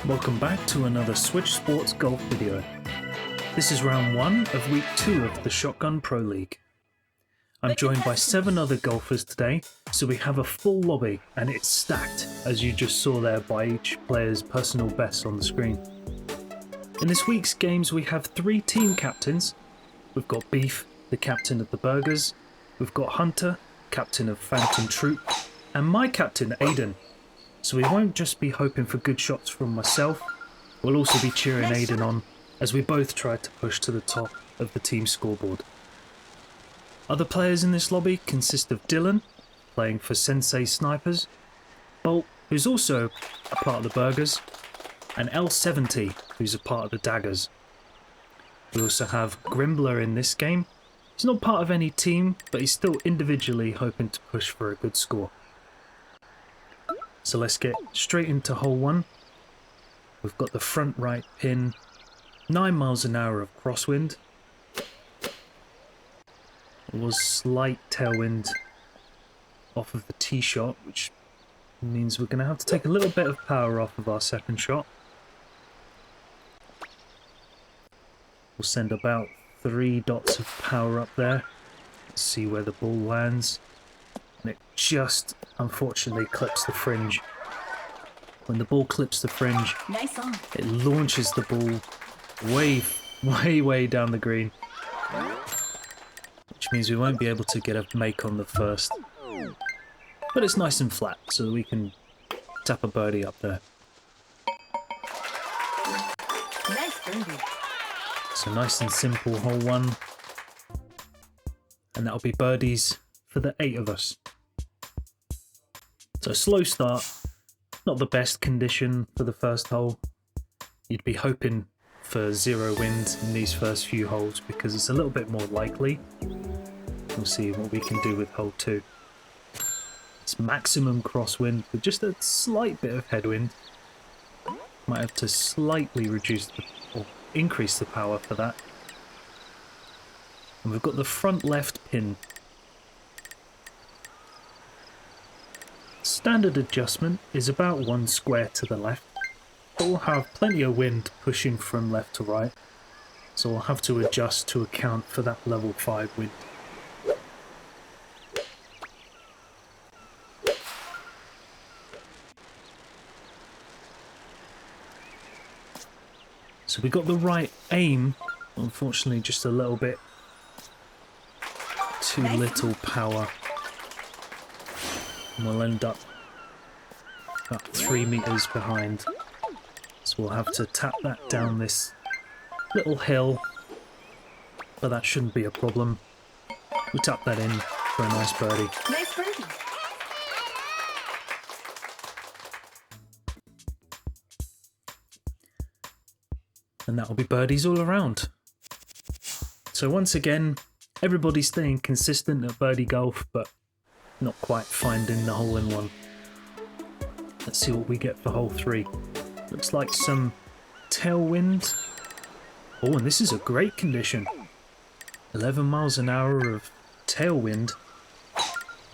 Welcome back to another Switch Sports Golf video. This is round 1 of week 2 of the Shotgun Pro League. I'm joined by 7 other golfers today, so we have a full lobby and it's stacked, as you just saw there by each player's personal best on the screen. In this week's games we have 3 team captains. We've got Beef, the captain of the Burgers, we've got Hunter, captain of Phantom Troop, and my captain Aiden. So we won't just be hoping for good shots from myself, we'll also be cheering Aiden on as we both try to push to the top of the team scoreboard. Other players in this lobby consist of Dylan, playing for Sensei Snipers, Bolt, who's also a part of the Burgers, and L70, who's a part of the Daggers. We also have Grimbler in this game. He's not part of any team, but he's still individually hoping to push for a good score. So let's get straight into hole 1. We've got the front right pin, 9 miles an hour of crosswind. There was slight tailwind off of the tee shot, which means we're going to have to take a little bit of power off of our second shot. We'll send about 3 dots of power up there. Let's see where the ball lands. And it just, unfortunately, clips the fringe. When the ball clips the fringe, it launches the ball way down the green. Which means we won't be able to get a make on the first. But it's nice and flat, so we can tap a birdie up there. Nice birdie. So nice and simple hole 1. And that'll be birdies for the 8 of us. So slow start, not the best condition for the first hole. You'd be hoping for 0 wind in these first few holes because it's a little bit more likely. We'll see what we can do with hole 2. It's maximum crosswind with just a slight bit of headwind. Might have to slightly reduce or increase the power for that. And we've got the front left pin. Standard adjustment is about 1 square to the left, but we'll have plenty of wind pushing from left to right, so we'll have to adjust to account for that level 5 wind. So we got the right aim, unfortunately just a little bit too little power. And we'll end up about 3 meters behind. So we'll have to tap that down this little hill, but that shouldn't be a problem. We'll tap that in for a nice birdie. Nice birdie. And that'll be birdies all around. So once again, everybody's staying consistent at birdie golf, but not quite finding the hole-in-one. Let's see what we get for hole 3. Looks like some tailwind. Oh, and this is a great condition. 11 miles an hour of tailwind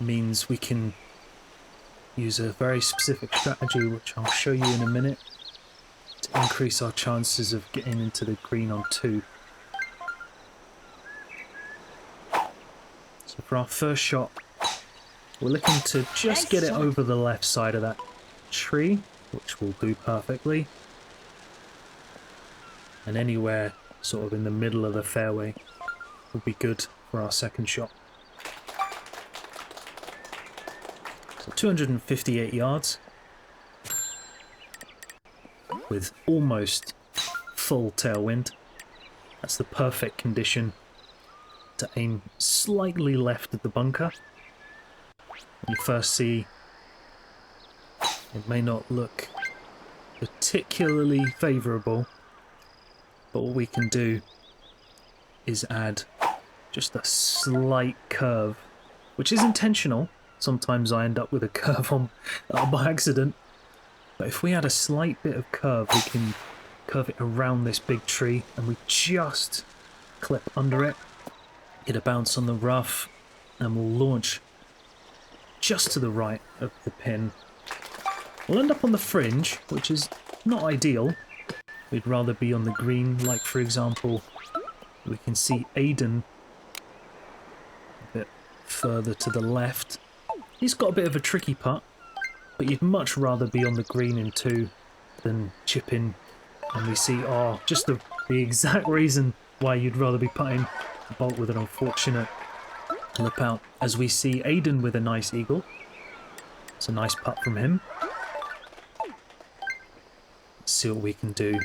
means we can use a very specific strategy, which I'll show you in a minute, to increase our chances of getting into the green on 2. So for our first shot, we're looking to just get it over the left side of that tree, which will do perfectly. And anywhere sort of in the middle of the fairway will be good for our second shot. So 258 yards with almost full tailwind. That's the perfect condition to aim slightly left of the bunker. When you first see, it may not look particularly favourable, but what we can do is add just a slight curve, which is intentional. Sometimes I end up with a curve on by accident, but if we add a slight bit of curve, we can curve it around this big tree and we just clip under it, get a bounce on the rough, and we'll launch just to the right of the pin. We'll end up on the fringe, which is not ideal. We'd rather be on the green, like for example, we can see Aiden a bit further to the left. He's got a bit of a tricky putt, but you'd much rather be on the green in 2 than chip in. And we see, just the exact reason why you'd rather be putting the bolt with an unfortunate lip out, as we see Aiden with a nice eagle. It's a nice putt from him. Let's see what we can do.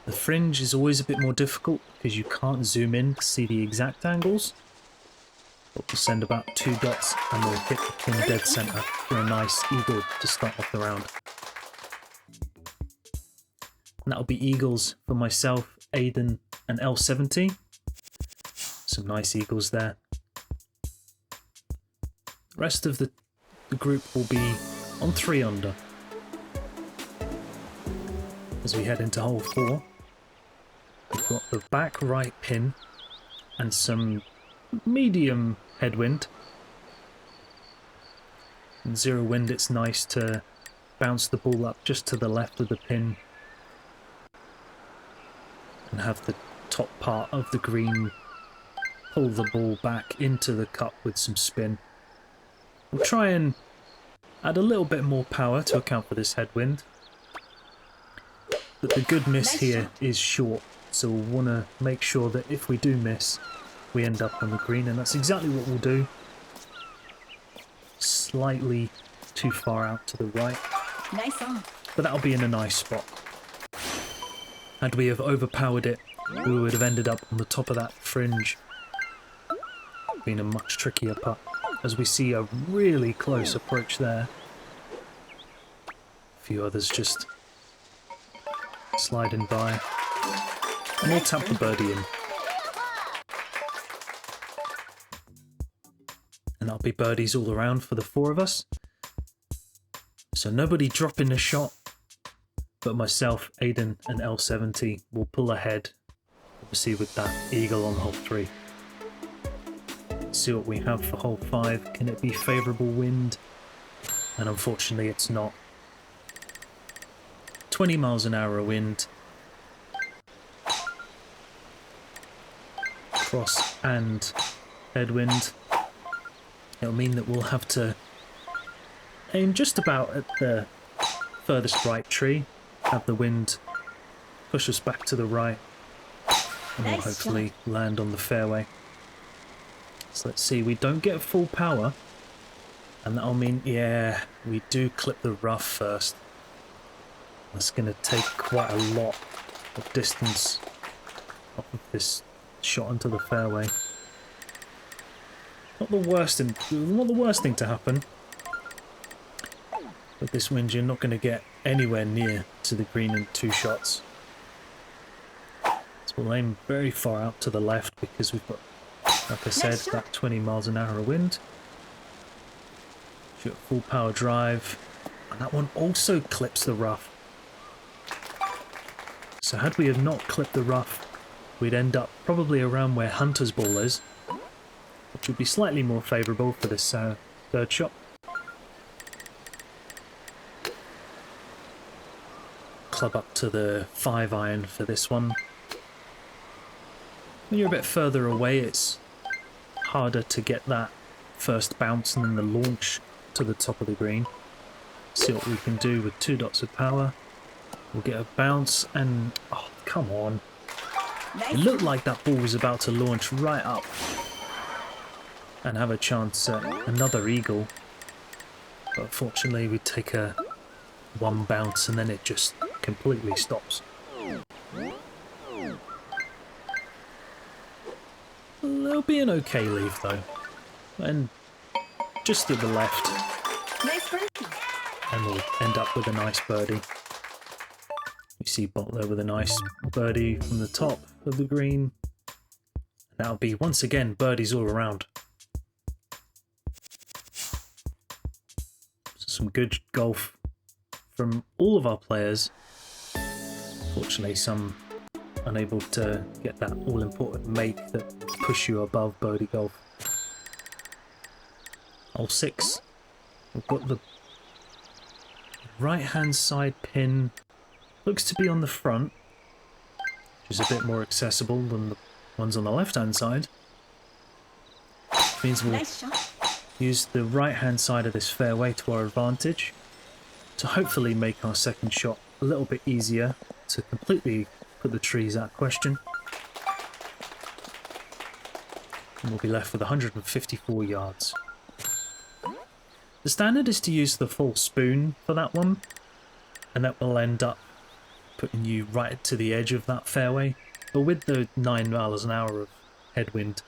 The fringe is always a bit more difficult because you can't zoom in to see the exact angles. But we'll send about 2 dots and we'll hit the pin dead center for a nice eagle to start off the round. And that'll be eagles for myself, Aiden and L70. Some nice eagles there. The rest of the group will be on 3 under. As we head into hole 4, we've got the back right pin and some medium headwind. In 0 wind, it's nice to bounce the ball up just to the left of the pin and have the top part of the green pull the ball back into the cup with some spin. We'll try and add a little bit more power to account for this headwind. But the good miss here is short, so we'll want to make sure that if we do miss, we end up on the green, and that's exactly what we'll do. Slightly too far out to the right. Nice on. But that'll be in a nice spot. Had we have overpowered it, we would have ended up on the top of that fringe. Been a much trickier putt, as we see a really close approach there. A few others just sliding by. And we'll tap the birdie in. And that'll be birdies all around for the 4 of us. So nobody dropping a shot, but myself, Aiden and L70 will pull ahead, obviously with that eagle on hole 3. Let's see what we have for hole 5. Can it be favourable wind? And unfortunately it's not. 20 miles an hour wind. Cross and headwind. It'll mean that we'll have to aim just about at the furthest right tree, have the wind push us back to the right, and we'll hopefully land on the fairway. So let's see, we don't get full power, and that'll mean, yeah, we do clip the rough first. That's going to take quite a lot of distance off of this shot into the fairway. Not the worst thing to happen. With this wind, you're not going to get anywhere near to the green in 2 shots. So we'll aim very far out to the left because we've got, like I said, that 20 miles an hour wind. Shoot full power drive, and that one also clips the rough. So had we have not clipped the rough, we'd end up probably around where Hunter's ball is, which would be slightly more favourable for this 3rd shot. Club up to the 5-iron for this one. When you're a bit further away, it's harder to get that first bounce and then the launch to the top of the green. See what we can do with 2 dots of power. We'll get a bounce and, oh, come on. It looked like that ball was about to launch right up and have a chance at another eagle. But unfortunately, we take a 1 bounce and then it just completely stops. There'll be an okay leave though. And just to the left. Nice birdie. And we'll end up with a nice birdie. You see Bolt there with a nice birdie from the top of the green. And that'll be, once again, birdies all around. So some good golf from all of our players. Fortunately, some unable to get that all-important make that push you above birdie golf. Hole 6. We've got the right hand side pin looks to be on the front, which is a bit more accessible than the ones on the left hand side. Which means we'll Nice shot. use the right hand side of this fairway to our advantage to hopefully make our second shot a little bit easier to completely put the trees out of question. And we'll be left with 154 yards. The standard is to use the full spoon for that one, and that will end up putting you right to the edge of that fairway. But with the 9 miles an hour of headwind,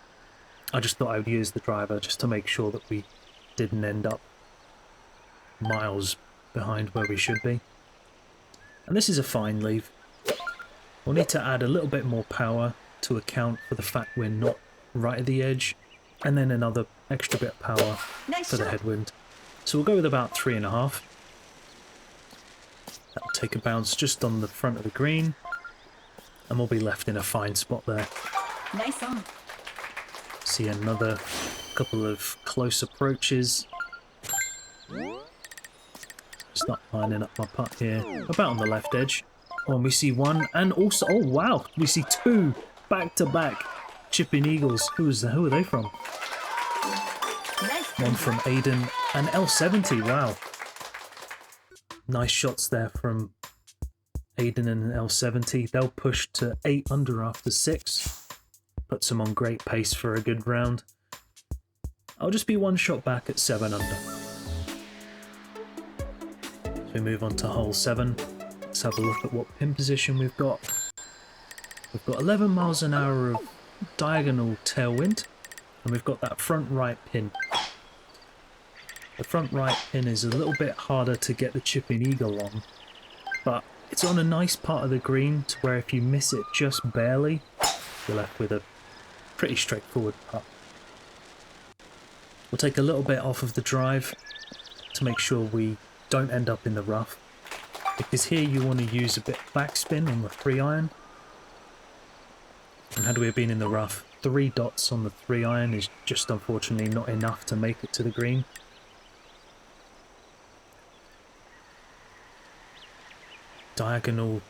I just thought I would use the driver just to make sure that we didn't end up miles behind where we should be. And this is a fine leave. We'll need to add a little bit more power to account for the fact we're not right at the edge, and then another extra bit of power Nice for the shot. headwind. So we'll go with about 3.5. That'll take a bounce just on the front of the green, and we'll be left in a fine spot there. Nice on. See another couple of close approaches. Start lining up my putt here, about on the left edge. Oh, and we see one, and also, oh wow, we see two back-to-back chipping eagles. Who are they from? Nice. One from Aiden and L70, wow. Nice shots there from Aiden and L70. They'll push to 8 under after 6. Puts them on great pace for a good round. I'll just be one shot back at 7 under. So we move on to hole 7. Let's have a look at what pin position we've got. We've got 11 miles an hour of diagonal tailwind, and we've got that front right pin. The front right pin is a little bit harder to get the chipping eagle on, but it's on a nice part of the green to where if you miss it just barely, you're left with a pretty straightforward putt. We'll take a little bit off of the drive to make sure we don't end up in the rough, because here you want to use a bit of backspin on the 3-iron. And had we been in the rough, 3 dots on the 3-iron is just unfortunately not enough to make it to the green. Diagonal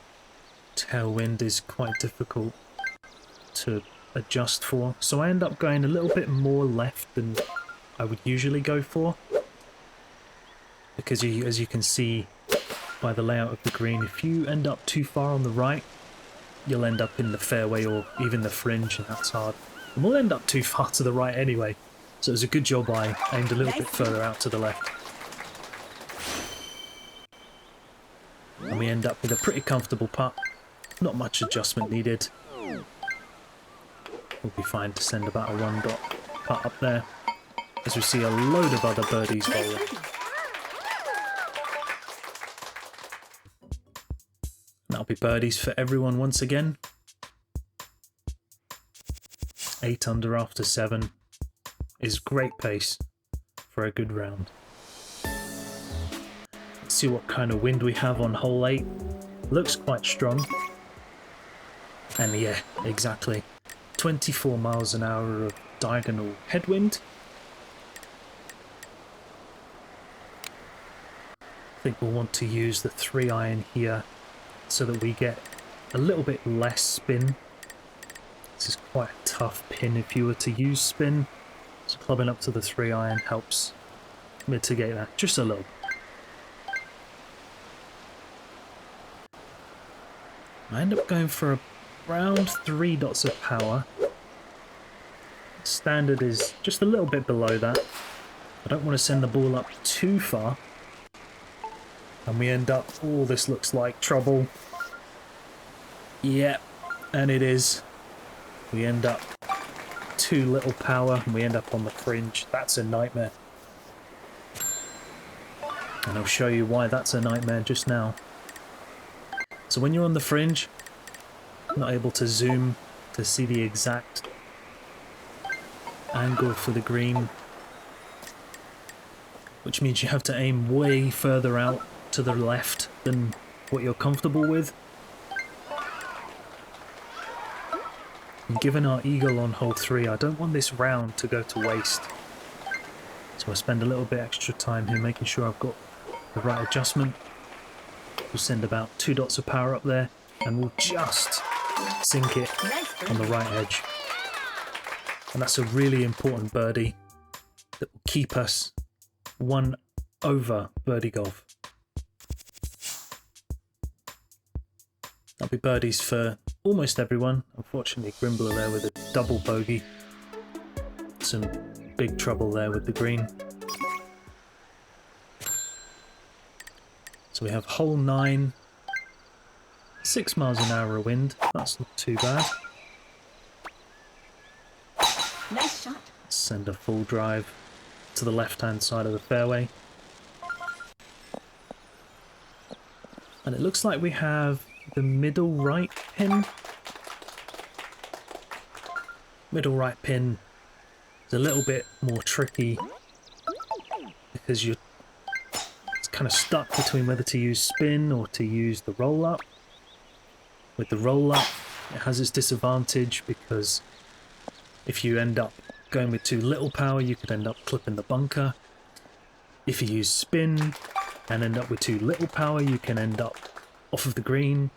tailwind is quite difficult to adjust for, so I end up going a little bit more left than I would usually go for, because as you can see by the layout of the green, if you end up too far on the right, you'll end up in the fairway or even the fringe, and that's hard. And we'll end up too far to the right anyway, so it was a good job I aimed a little bit further out to the left. And we end up with a pretty comfortable putt. Not much adjustment needed. We'll be fine to send about a 1-dot putt up there, as we see a load of other birdies Nice rolling. birdie. That'll be birdies for everyone once again. 8 under after 7 is great pace for a good round. Let's see what kind of wind we have on hole 8. Looks quite strong. And yeah, exactly. 24 miles an hour of diagonal headwind. I think we'll want to use the 3-iron here so that we get a little bit less spin. This is quite a tough pin if you were to use spin, so clubbing up to the 3-iron helps mitigate that just a little. I end up going for around 3 dots of power. Standard is just a little bit below that. I don't want to send the ball up too far. And we end up, oh, this looks like trouble. Yeah, and it is. We end up too little power and we end up on the fringe. That's a nightmare. And I'll show you why that's a nightmare just now. So when you're on the fringe, not able to zoom to see the exact angle for the green, which means you have to aim way further out to the left than what you're comfortable with. And given our eagle on hole 3, I don't want this round to go to waste. So I spend a little bit extra time here making sure I've got the right adjustment. We'll send about 2 dots of power up there, and we'll just sink it Nice on the birdie. right edge. And that's a really important birdie that will keep us 1 over birdie golf. That'll be birdies for almost everyone. Unfortunately, Grimbler there with a double bogey. Some big trouble there with the green. So we have hole 9, 6 miles an hour of wind. That's not too bad. Nice shot. Send a full drive to the left-hand side of the fairway. And it looks like we have the middle right pin. Middle right pin is a little bit more tricky because it's kind of stuck between whether to use spin or to use the roll up. With the roll up, it has its disadvantage because if you end up going with too little power, you could end up clipping the bunker. If you use spin and end up with too little power, you can end up off of the green.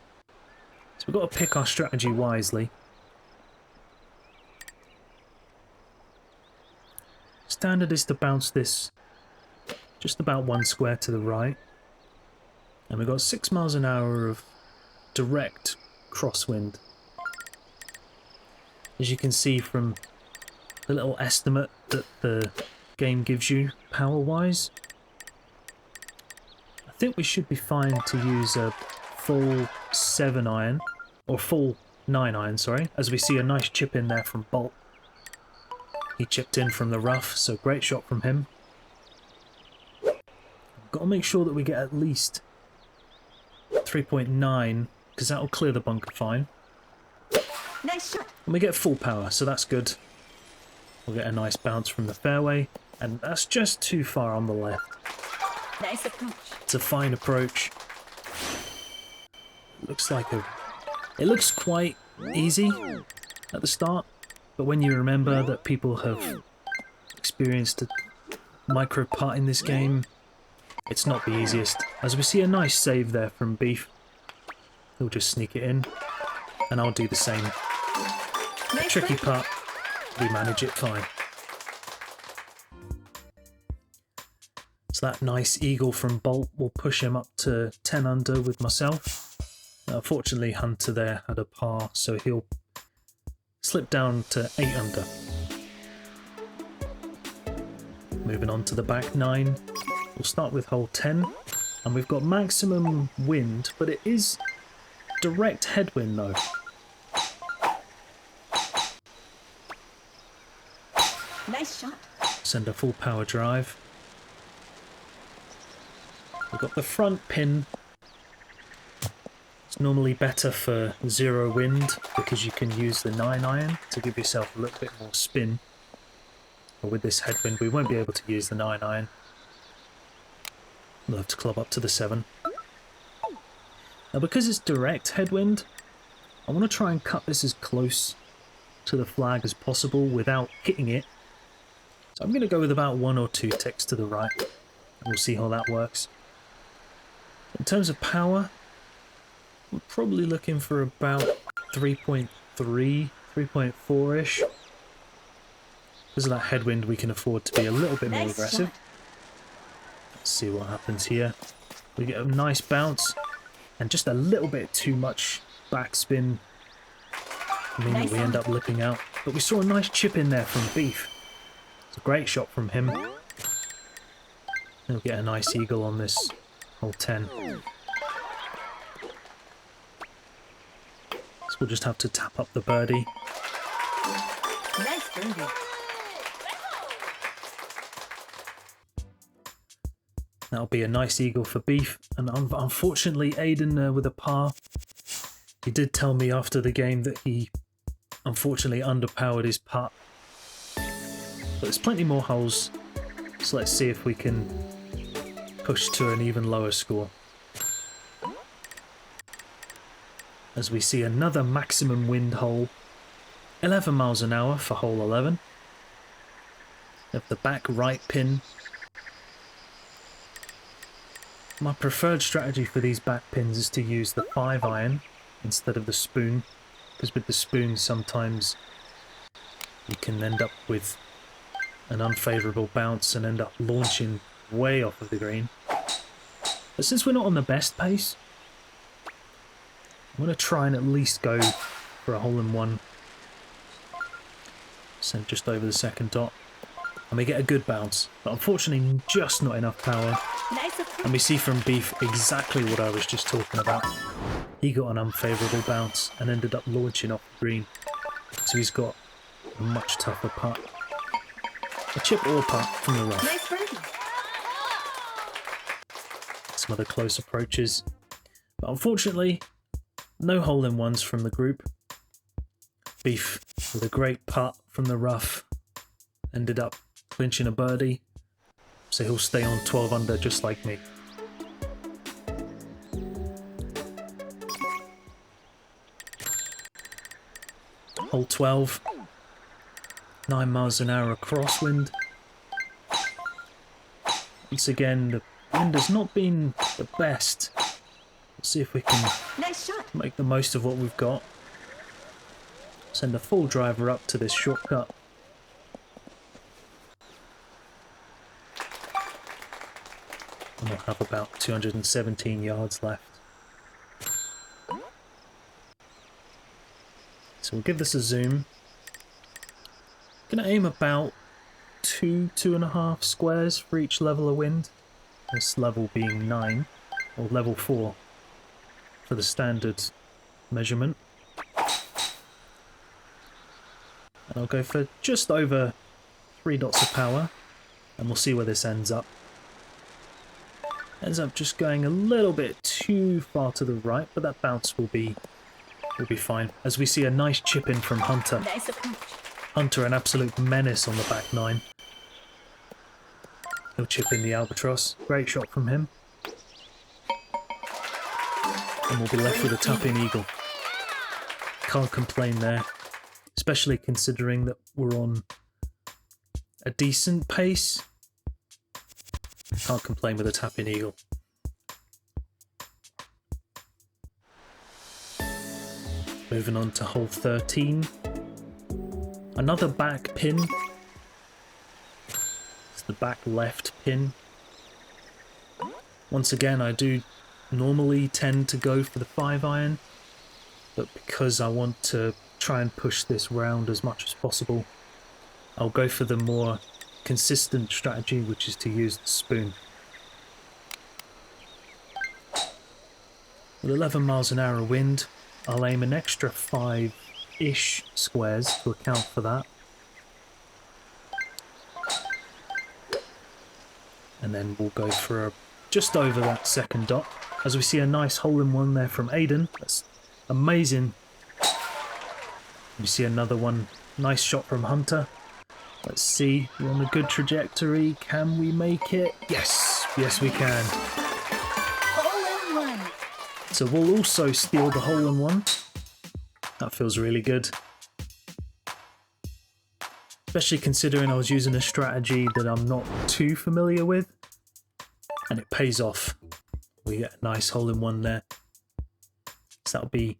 So we've got to pick our strategy wisely. Standard is to bounce this just about 1 square to the right. And we've got 6 miles an hour of direct crosswind. As you can see from the little estimate that the game gives you power-wise, I think we should be fine to use a full 7 iron, or full 9 iron, sorry, as we see a nice chip in there from Bolt. He chipped in from the rough, so great shot from him. Got to make sure that we get at least 3.9, because that'll clear the bunker fine. Nice shot. And we get full power, so that's good. We'll get a nice bounce from the fairway, and that's just too far on the left. Nice approach. It's a fine approach. It looks quite easy at the start, but when you remember that people have experienced a micro putt in this game, it's not the easiest. As we see a nice save there from Beef. He'll just sneak it in, and I'll do the same. Nice Tricky birdie. putt, we manage it fine. So that nice eagle from Bolt will push him up to 10 under with myself. Fortunately, Hunter there had a par, so he'll slip down to 8 under. Moving on to the back 9. We'll start with hole 10, and we've got maximum wind, but it is direct headwind though. Nice shot. Send a full power drive. We've got the front pin. It's normally better for 0 wind because you can use the 9 iron to give yourself a little bit more spin. But with this headwind, we won't be able to use the 9 iron. We'll have to club up to the 7. Now, because it's direct headwind, I want to try and cut this as close to the flag as possible without hitting it. So I'm going to go with about 1 or 2 ticks to the right, and we'll see how that works. In terms of power, we're probably looking for about 3.3, 3.4-ish. Because of that headwind, we can afford to be a little bit more Nice aggressive. shot. Let's see what happens here. We get a nice bounce, and just a little bit too much backspin, meaning Nice we end on. up lipping out. But we saw a nice chip in there from Beef. It's a great shot from him. He'll get a nice eagle on this hole 10. So we'll just have to tap up the birdie. Nice birdie. That'll be a nice eagle for Beef. And unfortunately, Aiden with a par. He did tell me after the game that he unfortunately underpowered his putt. But there's plenty more holes, so let's see if we can push to an even lower score. As we see another maximum wind hole, 11 miles an hour for hole 11. Of the back right pin. My preferred strategy for these back pins is to use the 5-iron instead of the spoon, because with the spoon sometimes you can end up with an unfavourable bounce and end up launching way off of the green. But since we're not on the best pace, I'm going to try and at least go for a hole-in-one. Send just over the second dot. And we get a good bounce, but unfortunately just not enough power. Nice approach. And we see from Beef exactly what I was just talking about. He got an unfavourable bounce and ended up launching off the green. So he's got a much tougher putt. A chip or putt from the rough. Nice birdie. Some other close approaches. But unfortunately, no hole-in-ones from the group. Beef with a great putt from the rough. Ended up clinching a birdie. So he'll stay on 12 under just like me. Hole 12. 9 miles an hour crosswind. Once again, the wind has not been the best. Let's see if we can Nice shot. make the most of what we've got. Send a full driver up to this shortcut. And we'll have about 217 yards left. So we'll give this a zoom. Gonna aim about 2.5 squares for each level of wind. This level being 9, or level 4 for the standard measurement. And I'll go for just over 3 dots of power, and we'll see where this ends up. Ends up just going a little bit too far to the right, but that bounce will be fine. As we see a nice chip in from Hunter. Nice approach. Hunter, an absolute menace on the back 9. He'll chip in the albatross. Great shot from him. And we'll be left with a tap-in eagle. Can't complain there. Especially considering that we're on a decent pace. Can't complain with a tap-in eagle. Moving on to hole 13. Another back pin. It's the back left pin. Once again, I do normally tend to go for the 5-iron, but because I want to try and push this round as much as possible, I'll go for the more consistent strategy, which is to use the spoon. With 11 miles an hour wind, I'll aim an extra 5-ish squares to account for that. And then we'll go for just over that second dot. As we see a nice hole-in-one there from Aiden. That's amazing. We see another one. Nice shot from Hunter. Let's see. We're on a good trajectory. Can we make it? Yes! Yes, we can. Hole-in-one. So we'll also steal the hole-in-one. That feels really good. Especially considering I was using a strategy that I'm not too familiar with. And it pays off. We get a nice hole-in-one there. So that'll be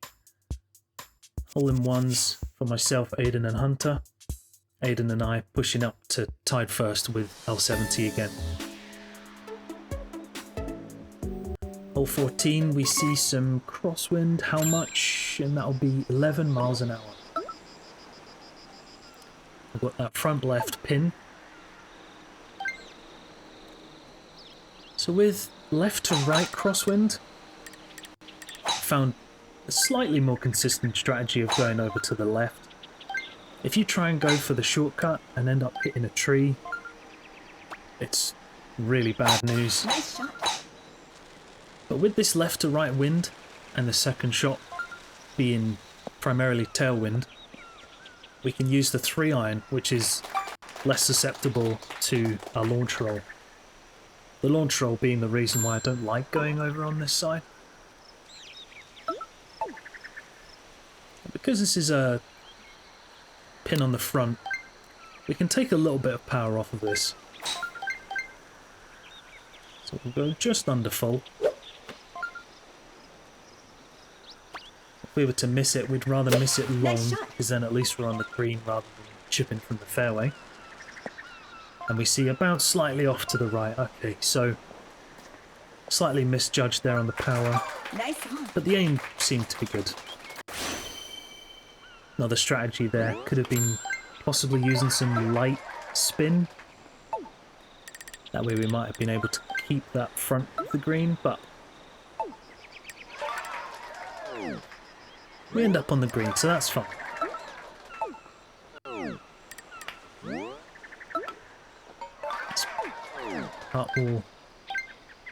hole-in-ones for myself, Aiden and Hunter. Aiden and I pushing up to tied first with L70 again. Hole 14, we see some crosswind. How much? And that'll be 11 miles an hour. I've got that front left pin. So with left to right crosswind, I found a slightly more consistent strategy of going over to the left. If you try and go for the shortcut and end up hitting a tree, it's really bad news. Nice shot. But with this left to right wind, and the second shot being primarily tailwind, we can use the 3-iron, which is less susceptible to a launch roll. The launch roll being the reason why I don't like going over on this side. Because this is a pin on the front, we can take a little bit of power off of this. So we'll go just under full. If we were to miss it, we'd rather miss it long, because then at least we're on the green rather than chipping from the fairway. And we see about slightly off to the right. Okay, so slightly misjudged there on the power, Nice one. but the aim seemed to be good. Another strategy there could have been possibly using some light spin. That way we might have been able to keep that front of the green, but we end up on the green, so that's fine. But we'll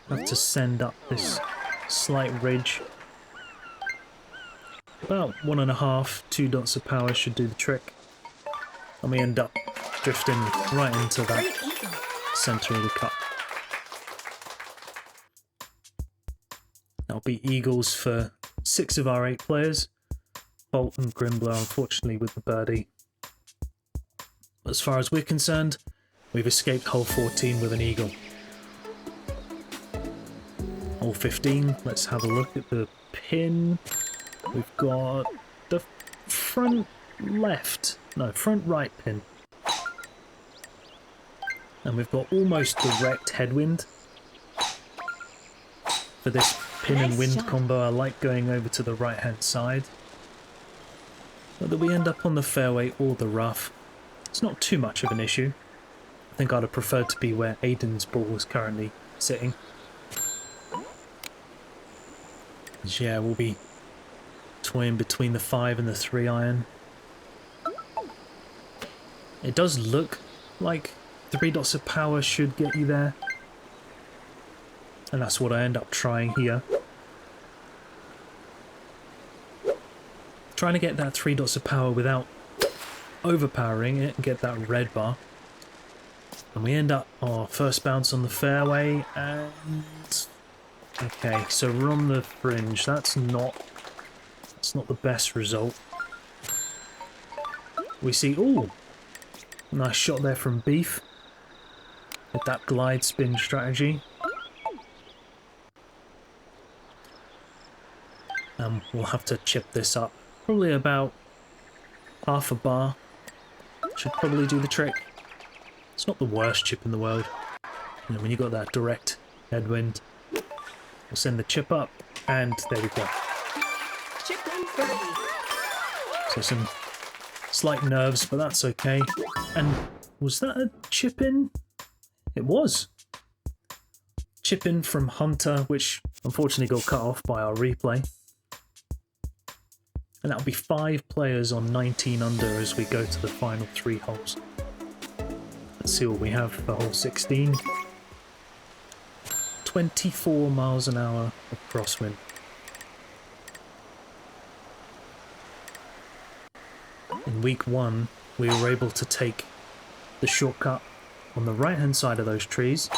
have to send up this slight ridge. About 1.5, 2 dots of power should do the trick. And we end up drifting right into that Great eagle. centre of the cup. That'll be eagles for 6 of our 8 players. Bolt and Grimbler, unfortunately, with the birdie. As far as we're concerned, we've escaped hole 14 with an eagle. Hole 15, let's have a look at the pin. We've got the front right pin. And we've got almost direct headwind. For this pin and wind combo, I like going over to the right hand side. Whether we end up on the fairway or the rough, it's not too much of an issue. I think I'd have preferred to be where Aiden's ball is currently sitting. Yeah, we'll be toying between the 5 and the 3 iron. It does look like 3 dots of power should get you there. And that's what I end up trying here. Trying to get that 3 dots of power without overpowering it and get that red bar. And we end up our first bounce on the fairway and... Okay, so we're on the fringe. That's not the best result. We see, ooh, nice shot there from Beef with that glide spin strategy. And we'll have to chip this up. Probably about half a bar. Should probably do the trick. It's not the worst chip in the world. You know, when you got that direct headwind. We'll send the chip up, and there we go. Chip in birdie. So some slight nerves, but that's okay. And was that a chip in? It was. Chip in from Hunter, which unfortunately got cut off by our replay. And that'll be 5 players on 19 under as we go to the final 3 holes. Let's see what we have for hole 16. 24 miles an hour of crosswind. In week 1, we were able to take the shortcut on the right hand side of those trees,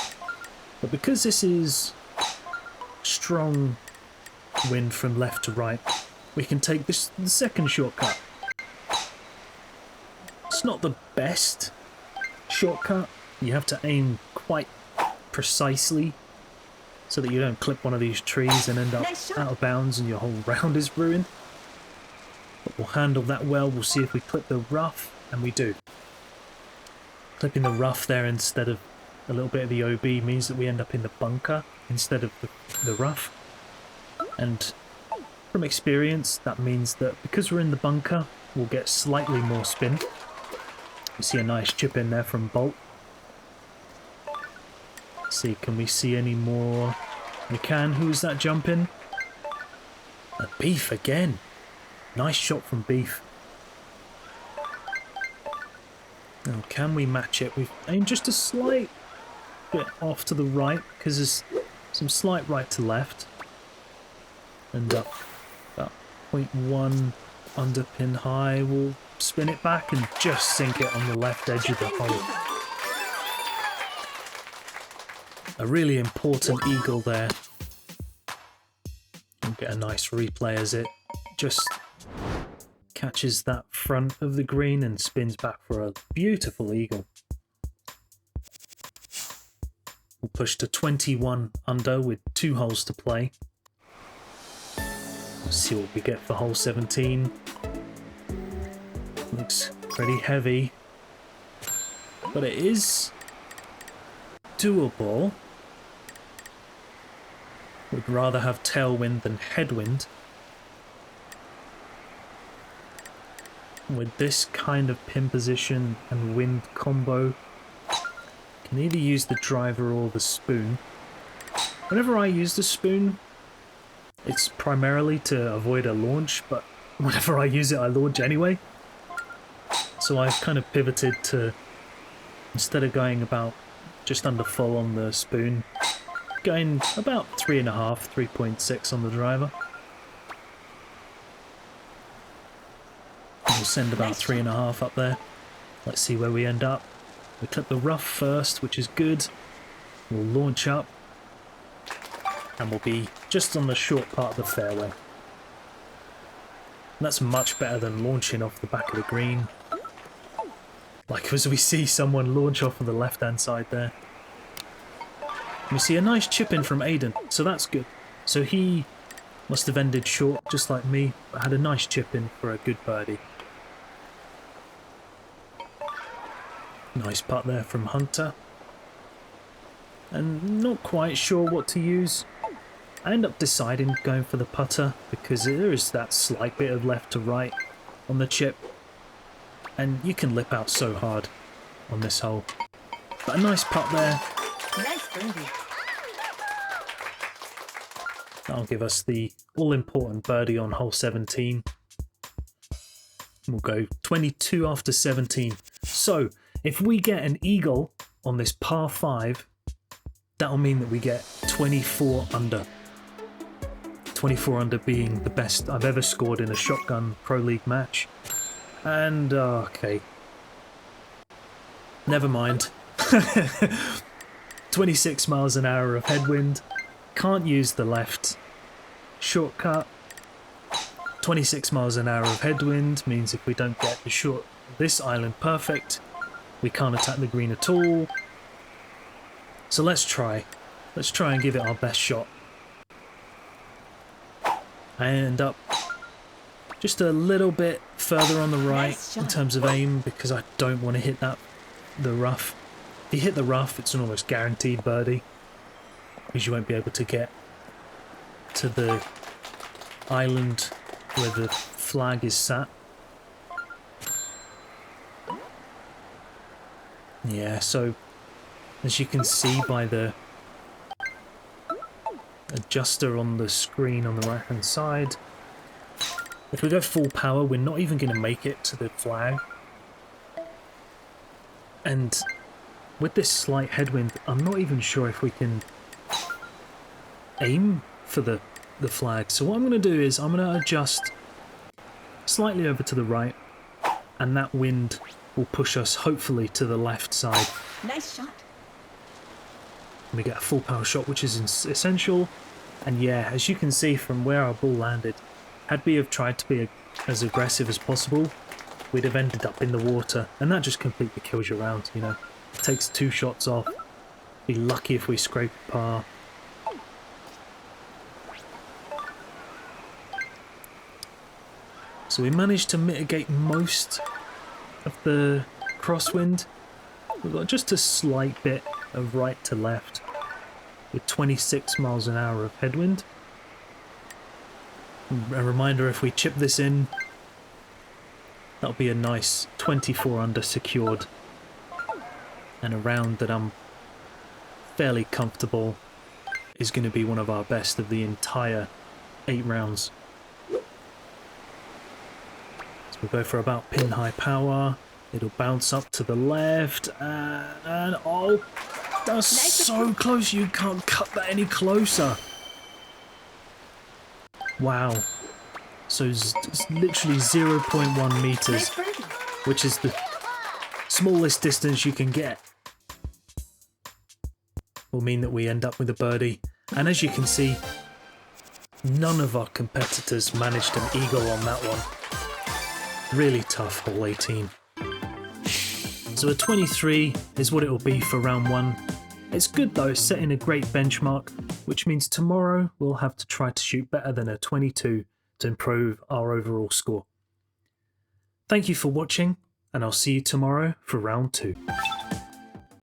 but because this is strong wind from left to right, we can take the second shortcut. It's not the best shortcut. You have to aim quite precisely so that you don't clip one of these trees and end up out of bounds and your whole round is ruined. But we'll handle that well. We'll see if we clip the rough, and we do. Clipping the rough there instead of a little bit of the OB means that we end up in the bunker instead of the rough. And from experience, that means that because we're in the bunker, we'll get slightly more spin. You see a nice chip in there from Bolt. Let's see, can we see any more? We can. Who is that jumping? A Beef again. Nice shot from Beef. Now, can we match it? We've aimed just a slight bit off to the right because there's some slight right to left. And up about 0.1 under pin high. We'll spin it back and just sink it on the left edge of the hole. A really important eagle there. We'll get a nice replay as it just catches that front of the green and spins back for a beautiful eagle. We'll push to 21 under with 2 holes to play. Let's see what we get for hole 17. Looks pretty heavy, but it is doable. Would rather have tailwind than headwind. With this kind of pin position and wind combo, can either use the driver or the spoon. Whenever I use the spoon, it's primarily to avoid a launch, but whenever I use it, I launch anyway. So I've kind of pivoted to, instead of going about just under full on the spoon, going about 3.5, 3.6 on the driver. We'll send about 3.5 up there. Let's see where we end up. We clip the rough first, which is good. We'll launch up, and we'll be just on the short part of the fairway. That's much better than launching off the back of the green. Like as we see someone launch off on the left-hand side there. We see a nice chip in from Aiden, so that's good. So he must have ended short, just like me, but had a nice chip in for a good birdie. Nice putt there from Hunter. And not quite sure what to use. I end up deciding going for the putter because there is that slight bit of left to right on the chip. And you can lip out so hard on this hole. But a nice putt there. Nice birdie. That'll give us the all-important birdie on hole 17. We'll go 22 after 17. So, if we get an eagle on this par 5, that'll mean that we get 24 under. 24 under being the best I've ever scored in a Shotgun Pro League match. And, okay. Never mind. 26 miles an hour of headwind. Can't use the left shortcut. 26 miles an hour of headwind means if we don't get the this island perfect, we can't attack the green at all. So let's try. Let's try and give it our best shot. I end up just a little bit further on the right in terms of aim because I don't want to hit the rough. If you hit the rough, it's an almost guaranteed birdie because you won't be able to get to the island where the flag is sat. Yeah, so as you can see by the adjuster on the screen on the right hand side, if we go full power, we're not even going to make it to the flag. And with this slight headwind, I'm not even sure if we can aim for the flag. So what I'm going to do is I'm going to adjust slightly over to the right, and that wind will push us hopefully to the left side. Nice shot. And we get a full power shot, which is essential. And yeah, as you can see from where our ball landed, had we have tried to be as aggressive as possible, we'd have ended up in the water, and that just completely kills your round, you know. It takes 2 shots off. Be lucky if we scrape par. So we managed to mitigate most of the crosswind. We've got just a slight bit of right to left with 26 miles an hour of headwind. A reminder, if we chip this in, that'll be a nice 24 under secured, and a round that I'm fairly comfortable is going to be one of our best of the entire 8 rounds. So we'll go for about pin high power. It'll bounce up to the left, and oh, that's so close, you can't cut that any closer. Wow. So it's literally 0.1 meters, which is the smallest distance you can get. Will mean that we end up with a birdie. And as you can see, none of our competitors managed an eagle on that one. Really tough hole 18. So a 23 is what it will be for round 1. It's good though, setting a great benchmark, which means tomorrow we'll have to try to shoot better than a 22 to improve our overall score. Thank you for watching, and I'll see you tomorrow for round 2.